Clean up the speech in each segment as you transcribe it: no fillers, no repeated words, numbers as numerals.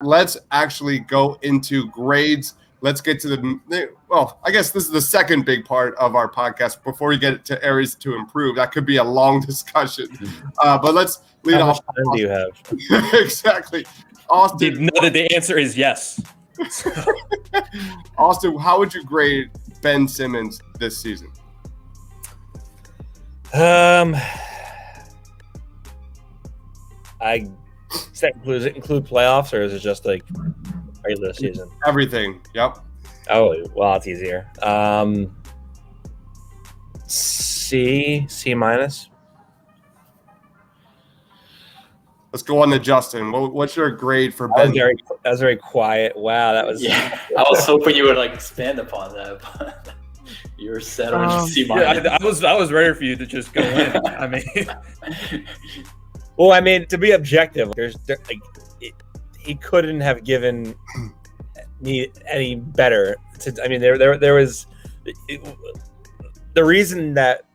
let's actually go into grades. Let's get to I guess this is the second big part of our podcast before we get to areas to improve. That could be a long discussion, but let's lead off. How much time do you have? Exactly. Austin. The answer is yes. Austin, how would you grade Ben Simmons this season? Does it include playoffs, or is it just like regular season? Everything. Yep. Oh, well, it's easier. C minus. Let's go on to Justin. What's your grade for Ben? That was very quiet. Wow, that was. Yeah, I was hoping you would expand upon that, but you were set on C minus. Yeah, I was ready for you to just go in. I mean. Well, I mean, to be objective, he couldn't have given me any better. There was the reason that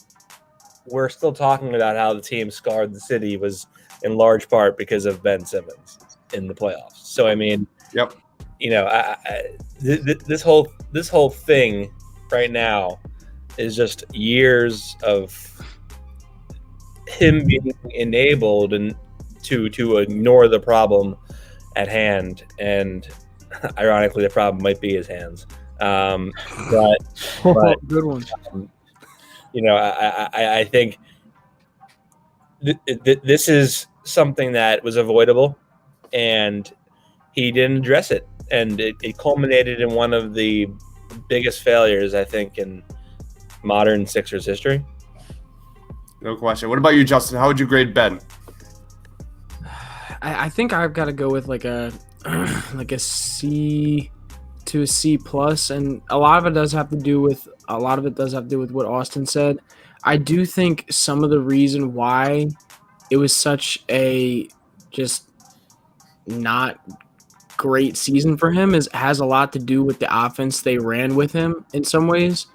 we're still talking about how the team scarred the city was in large part because of Ben Simmons in the playoffs. So I mean, yep. This whole thing right now is just years of him being enabled and to ignore the problem at hand, and ironically, the problem might be his hands. But good one. I think this is something that was avoidable, and he didn't address it, and it culminated in one of the biggest failures, I think, in modern Sixers history. No question. What about you, Justin? How would you grade Ben? I think I've got to go with like a C to a C plus, and a lot of it does have to do with what Austin said. I do think some of the reason why it was such a just not great season for him has a lot to do with the offense they ran with him in some ways.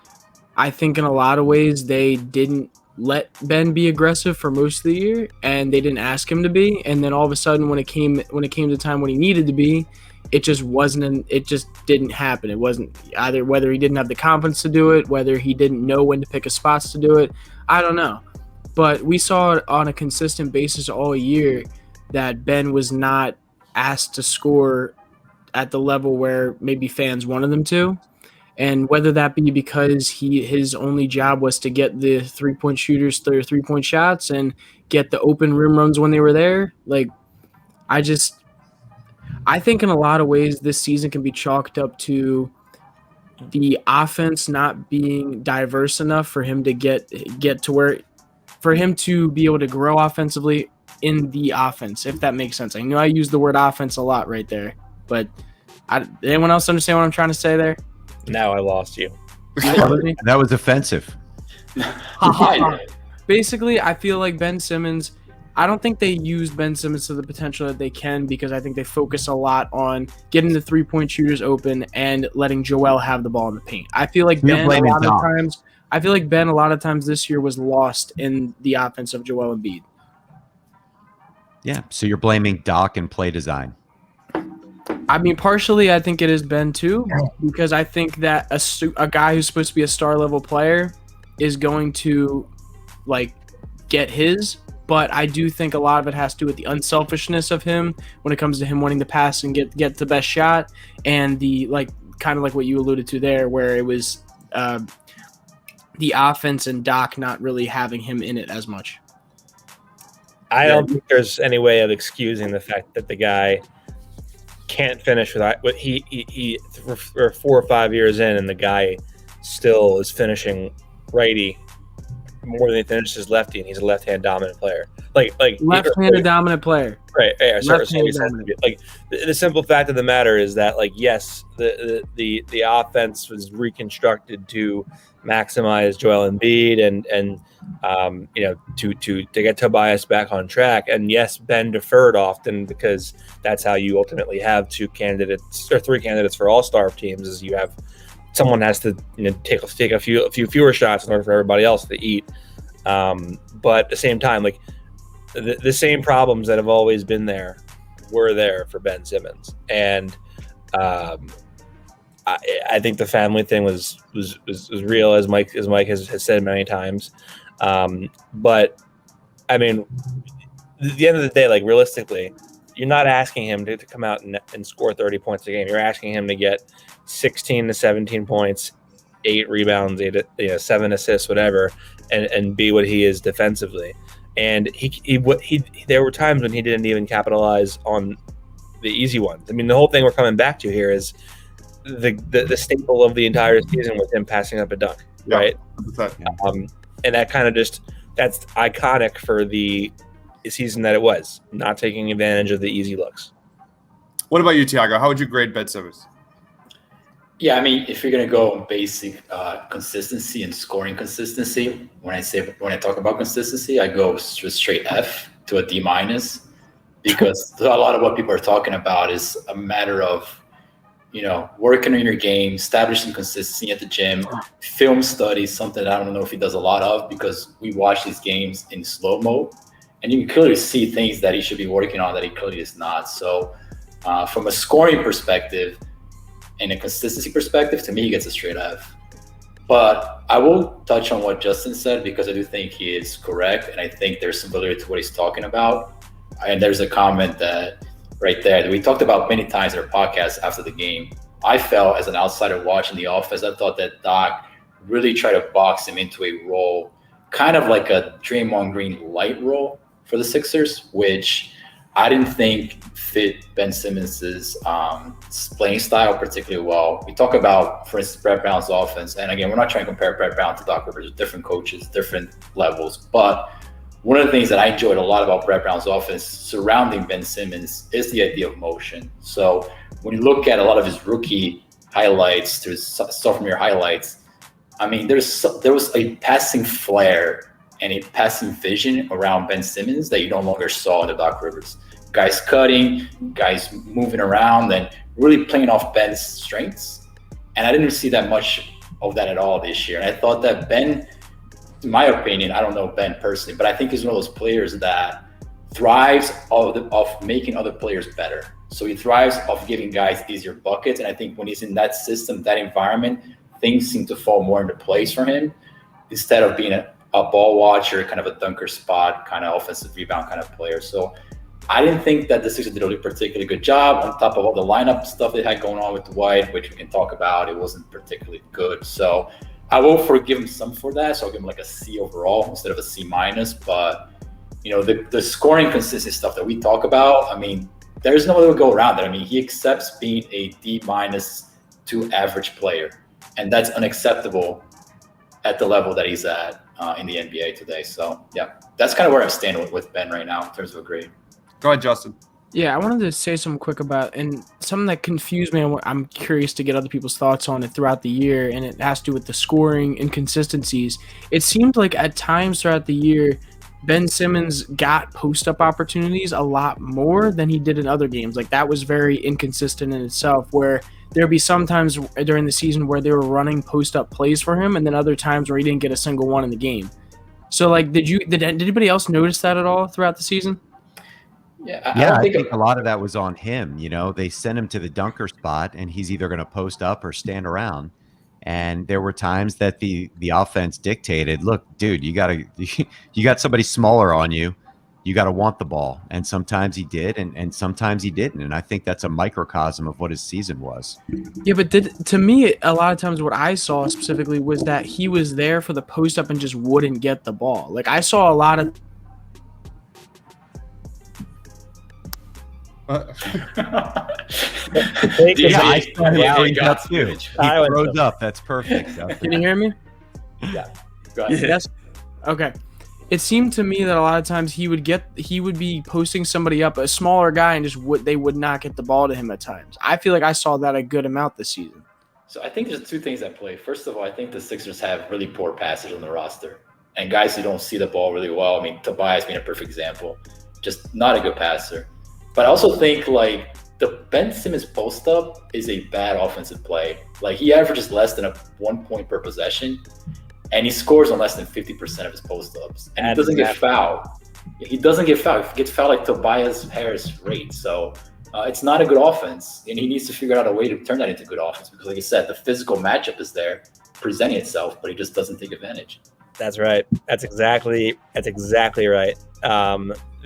I think in a lot of ways they didn't let Ben be aggressive for most of the year, and they didn't ask him to be. And then all of a sudden, when it came to time when he needed to be, it just didn't happen. It wasn't either whether he didn't have the confidence to do it, whether he didn't know when to pick his spots to do it. I don't know, but we saw it on a consistent basis all year that Ben was not asked to score at the level where maybe fans wanted them to. And whether that be because his only job was to get the three-point shooters their three-point shots and get the open rim runs when they were there, I think in a lot of ways this season can be chalked up to the offense not being diverse enough for him to get to where, for him to be able to grow offensively in the offense, if that makes sense. I know I use the word offense a lot right there, but anyone else understand what I'm trying to say there? Now I lost you. That was offensive. Basically, I feel like Ben Simmons, I don't think they use Ben Simmons to the potential that they can, because I think they focus a lot on getting the three-point shooters open and letting Joel have the ball in the paint. I feel like Ben a lot of times this year was lost in the offense of Joel Embiid. Yeah, so you're blaming Doc and play design. I mean, partially, I think it is Ben too, because I think that a guy who's supposed to be a star-level player is going to, get his. But I do think a lot of it has to do with the unselfishness of him when it comes to him wanting to pass and get the best shot, and the kind of like what you alluded to there, where it was the offense and Doc not really having him in it as much. I don't think there's any way of excusing the fact that the guy can't finish with he for 4 or 5 years in, and the guy still is finishing righty more than he finishes lefty, and he's a left-hand dominant player. Left-handed dominant player. Right. The simple fact of the matter is that, yes, the offense was reconstructed to maximize Joel Embiid and to get Tobias back on track. And yes, Ben deferred often, because that's how you ultimately have 2 candidates or 3 candidates for all-star teams, is you have someone has to take a few fewer shots in order for everybody else to eat. But at the same time, the same problems that have always been there were there for Ben Simmons, and I think the family thing was real, as Mike has said many times. But I mean, at the end of the day, like realistically, you're not asking him to come out and score 30 points a game. You're asking him to get 16 to 17 points, 8 rebounds, 7 assists, whatever, and be what he is defensively. And he there were times when he didn't even capitalize on the easy ones. I mean, the whole thing we're coming back to here is the staple of the entire season was him passing up a dunk, right? And that kind of that's iconic for the season that it was, not taking advantage of the easy looks. What about you, Tiago? How would you grade Ben Simmons? Yeah, I mean, if you're gonna go on basic consistency and scoring consistency, when I talk about consistency, I go straight F to a D-, because a lot of what people are talking about is a matter of, working on your game, establishing consistency at the gym, film studies, something that I don't know if he does a lot of, because we watch these games in slow-mo, and you can clearly see things that he should be working on that he clearly is not. So from a scoring perspective and a consistency perspective, to me, he gets a straight F. But I will touch on what Justin said, because I do think he is correct, and I think there's some validity to what he's talking about. And there's a comment that right there that we talked about many times in our podcast after the game. I felt, as an outsider watching the offense, I thought that Doc really tried to box him into a role, kind of like a Draymond Green light role for the Sixers, which I didn't think fit Ben Simmons's playing style particularly well. We talk about, for instance, Brett Brown's offense, and again, we're not trying to compare Brett Brown to Doc Rivers, different coaches, different levels, but one of the things that I enjoyed a lot about Brett Brown's offense surrounding Ben Simmons is the idea of motion. So when you look at a lot of his rookie highlights to his sophomore year highlights, I mean, there was a passing flair and a passing vision around Ben Simmons that you no longer saw in the Doc Rivers. Guys cutting, guys moving around, and really playing off Ben's strengths. And I didn't see that much of that at all this year. And I thought that Ben, in my opinion, I don't know Ben personally, but I think he's one of those players that thrives of making other players better. So he thrives of giving guys easier buckets. And I think when he's in that system, that environment, things seem to fall more into place for him instead of being a ball watcher, kind of a dunker spot, kind of offensive rebound kind of player. So I didn't think that the Sixers did a particularly good job on top of all the lineup stuff they had going on with Dwight, which we can talk about. It wasn't particularly good. So I will forgive him some for that. So I'll give him like a C overall instead of a C-. But, the scoring consistency stuff that we talk about, I mean, there's no other way to go around it. I mean, he accepts being a D- to average player. And that's unacceptable at the level that he's at in the NBA today. So, yeah, that's kind of where I stand with Ben right now in terms of a grade. Go ahead, Justin. Yeah, I wanted to say something quick about, and something that confused me. I'm curious to get other people's thoughts on it throughout the year, and it has to do with the scoring inconsistencies. It seemed like at times throughout the year, Ben Simmons got post-up opportunities a lot more than he did in other games. Like, that was very inconsistent in itself, where there'd be some times during the season where they were running post-up plays for him, and then other times where he didn't get a single one in the game. So, like, did anybody else notice that at all throughout the season? I think a lot of that was on him. They sent him to the dunker spot, and he's either going to post up or stand around. And there were times that the offense dictated, look, dude, you got somebody smaller on you. You got to want the ball. And sometimes he did, and sometimes he didn't. And I think that's a microcosm of what his season was. Yeah, but to me, a lot of times what I saw specifically was that he was there for the post up and just wouldn't get the ball. Like, I saw a lot of I started up too. He froze up. That's perfect. Can you hear me? Yeah. Go ahead. Yes. Okay. It seemed to me that a lot of times he would be posting somebody up, a smaller guy, and they would not get the ball to him at times. I feel like I saw that a good amount this season. So I think there's two things at play. First of all, I think the Sixers have really poor passers on the roster, and guys who don't see the ball really well. I mean, Tobias being a perfect example, just not a good passer. But I also think, like, the Ben Simmons post-up is a bad offensive play. Like, he averages less than 1 point per possession, and he scores on less than 50% of his post-ups. And he doesn't get fouled. He doesn't get fouled. He gets fouled like Tobias Harris rate. So it's not a good offense, and he needs to figure out a way to turn that into good offense because, like I said, the physical matchup is there, presenting itself, but he just doesn't take advantage. That's right. That's exactly right.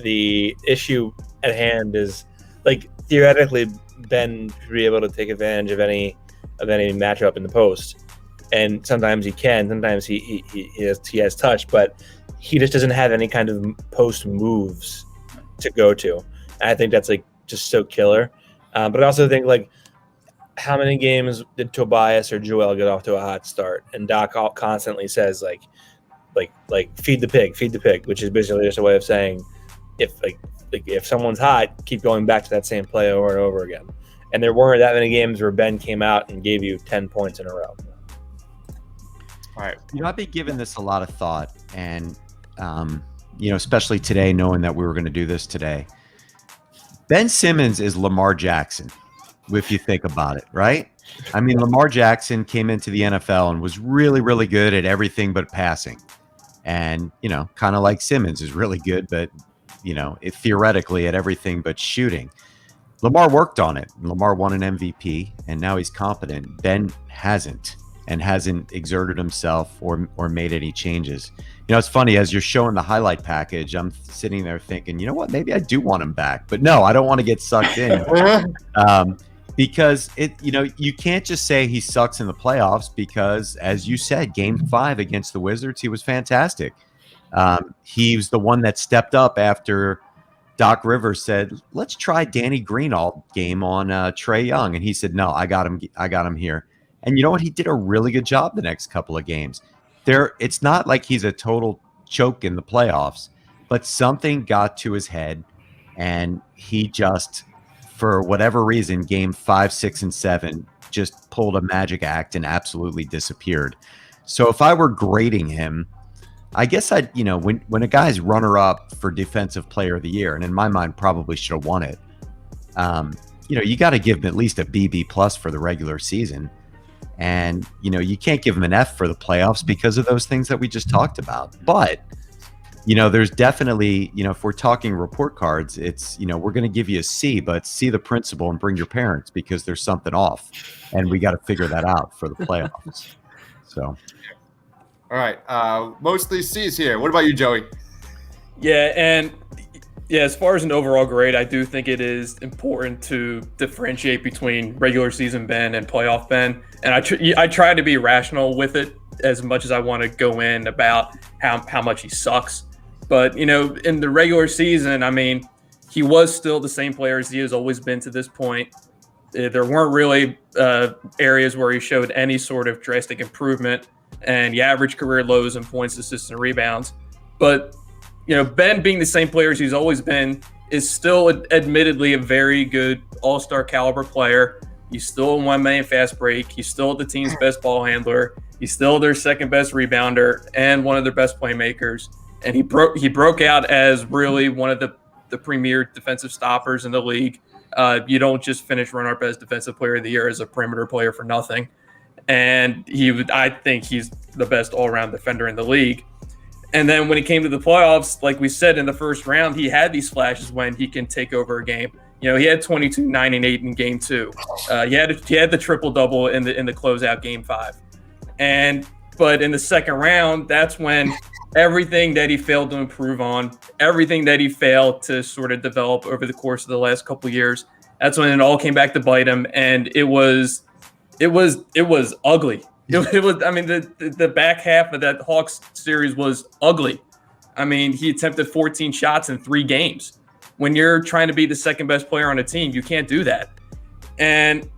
The issue at hand is, like, theoretically, Ben should be able to take advantage of any matchup in the post, and sometimes he can. Sometimes he has touch, but he just doesn't have any kind of post moves to go to. And I think that's like just so killer. But I also think, like, how many games did Tobias or Joel get off to a hot start? And Doc constantly says like feed the pig, which is basically just a way of saying if someone's hot, keep going back to that same play over and over again. And there weren't that many games where Ben came out and gave you 10 points in a row. All right. I've been giving this a lot of thought, and especially today, knowing that we were going to do this today. Ben Simmons is Lamar Jackson, if you think about it, right? I mean, Lamar Jackson came into the NFL and was really, really good at everything but passing. And, kind of like Simmons is really good, but, theoretically at everything but shooting. Lamar worked on it. Lamar won an MVP, and now he's competent. Ben hasn't exerted himself or made any changes. It's funny, as you're showing the highlight package, I'm sitting there thinking, you know what, maybe I do want him back. But no, I don't want to get sucked in. Because you can't just say he sucks in the playoffs because, as you said, Game 5 against the Wizards, he was fantastic. He was the one that stepped up after Doc Rivers said, let's try Danny Green all game on Trae Young. And he said, no, I got him here. And you know what? He did a really good job the next couple of games. It's not like he's a total choke in the playoffs, but something got to his head, and he just, for whatever reason, game 5, 6, and 7 just pulled a magic act and absolutely disappeared. So if I were grading him, I guess I'd, when a guy's runner-up for Defensive Player of the Year, and in my mind probably should have won it, you got to give him at least a BB plus for the regular season. And, you can't give him an F for the playoffs because of those things that we just talked about. But, there's definitely, if we're talking report cards, it's, we're going to give you a C, but see the principal and bring your parents because there's something off. And we got to figure that out for the playoffs. So. All right. Mostly C's here. What about you, Joey? Yeah, and as far as an overall grade, I do think it is important to differentiate between regular season Ben and playoff Ben. And I try to be rational with it as much as I want to go in about how much he sucks. But, in the regular season, I mean, he was still the same player as he has always been to this point. There weren't really areas where he showed any sort of drastic improvement, and he averaged career lows in points, assists, and rebounds. But, Ben being the same player as he's always been is still admittedly a very good all-star caliber player. He's still a one-man fast break. He's still the team's best ball handler. He's still their second best rebounder and one of their best playmakers. And he broke out as really one of the premier defensive stoppers in the league. You don't just finish run our best defensive player of the year as a perimeter player for nothing. And I think he's the best all-around defender in the league. And then when it came to the playoffs, like we said in the first round, he had these flashes when he can take over a game. He had 22, 9, and 8 in game 2. He had the triple-double in the closeout game 5. But in the second round, that's when everything that he failed to improve on, everything that he failed to sort of develop over the course of the last couple of years, that's when it all came back to bite him. And it was ugly. It was. I mean, the back half of that Hawks series was ugly. I mean, he attempted 14 shots in 3 games. When you're trying to be the second best player on a team, you can't do that. And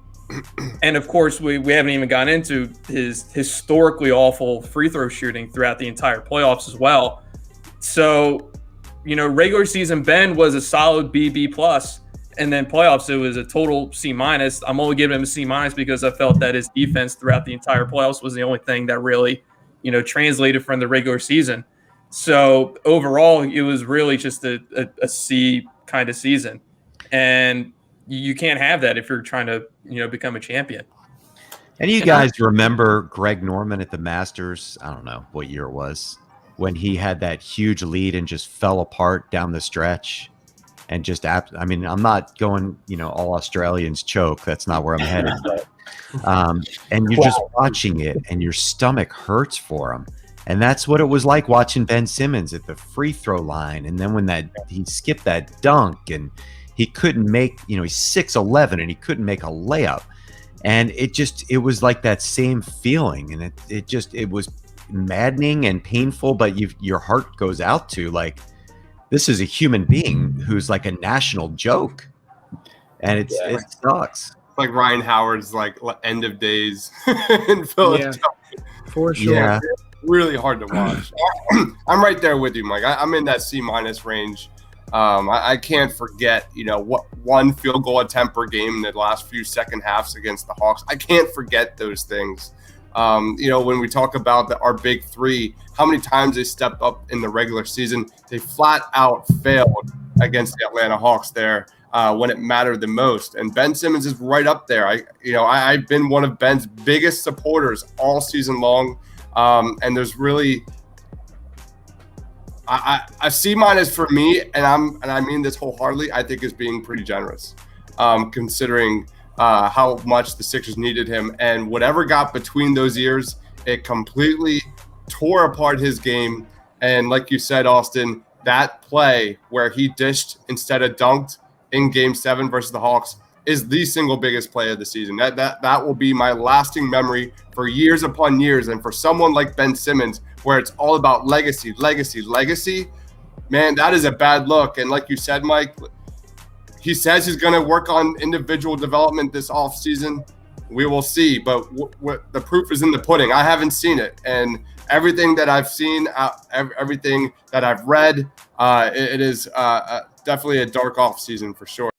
of course, we haven't even gone into his historically awful free throw shooting throughout the entire playoffs as well. So, regular season Ben was a solid BB plus. And then playoffs, it was a total C-. I'm only giving him a C- because I felt that his defense throughout the entire playoffs was the only thing that really, translated from the regular season. So overall, it was really just a C kind of season. And you can't have that if you're trying to, become a champion. Any of you guys remember Greg Norman at the Masters? I don't know what year it was. when he had that huge lead and just fell apart down the stretch. And just, I mean, I'm not going, all Australians choke. That's not where I'm headed. But, and you're just watching it and your stomach hurts for him. And that's what it was like watching Ben Simmons at the free throw line. And then when he skipped that dunk and he couldn't make, he's 6'11" and he couldn't make a layup. And it was like that same feeling. And it was maddening and painful, but your heart goes out to like, this is a human being who's like a national joke, and it sucks. Like Ryan Howard's like end of days in Philadelphia. Yeah, for sure. Yeah. Really hard to watch. I'm right there with you, Mike. I'm in that C- range. I can't forget, what one field goal attempt per game in the last few second halves against the Hawks. I can't forget those things. When we talk about our big three, how many times they stepped up in the regular season, they flat out failed against the Atlanta Hawks there when it mattered the most. And Ben Simmons is right up there. I've been one of Ben's biggest supporters all season long. And there's really a C- for me, and I mean this wholeheartedly, I think is being pretty generous, considering how much the Sixers needed him, and whatever got between those ears, it completely tore apart his game. And like you said, Austin, that play where he dished instead of dunked in Game 7 versus the Hawks is the single biggest play of the season. That will be my lasting memory for years upon years. And for someone like Ben Simmons, where it's all about legacy, man, that is a bad look. And like you said, Mike, he says he's going to work on individual development this offseason. We will see. But the proof is in the pudding. I haven't seen it. And everything that I've seen, everything that I've read, it is definitely a dark offseason for sure.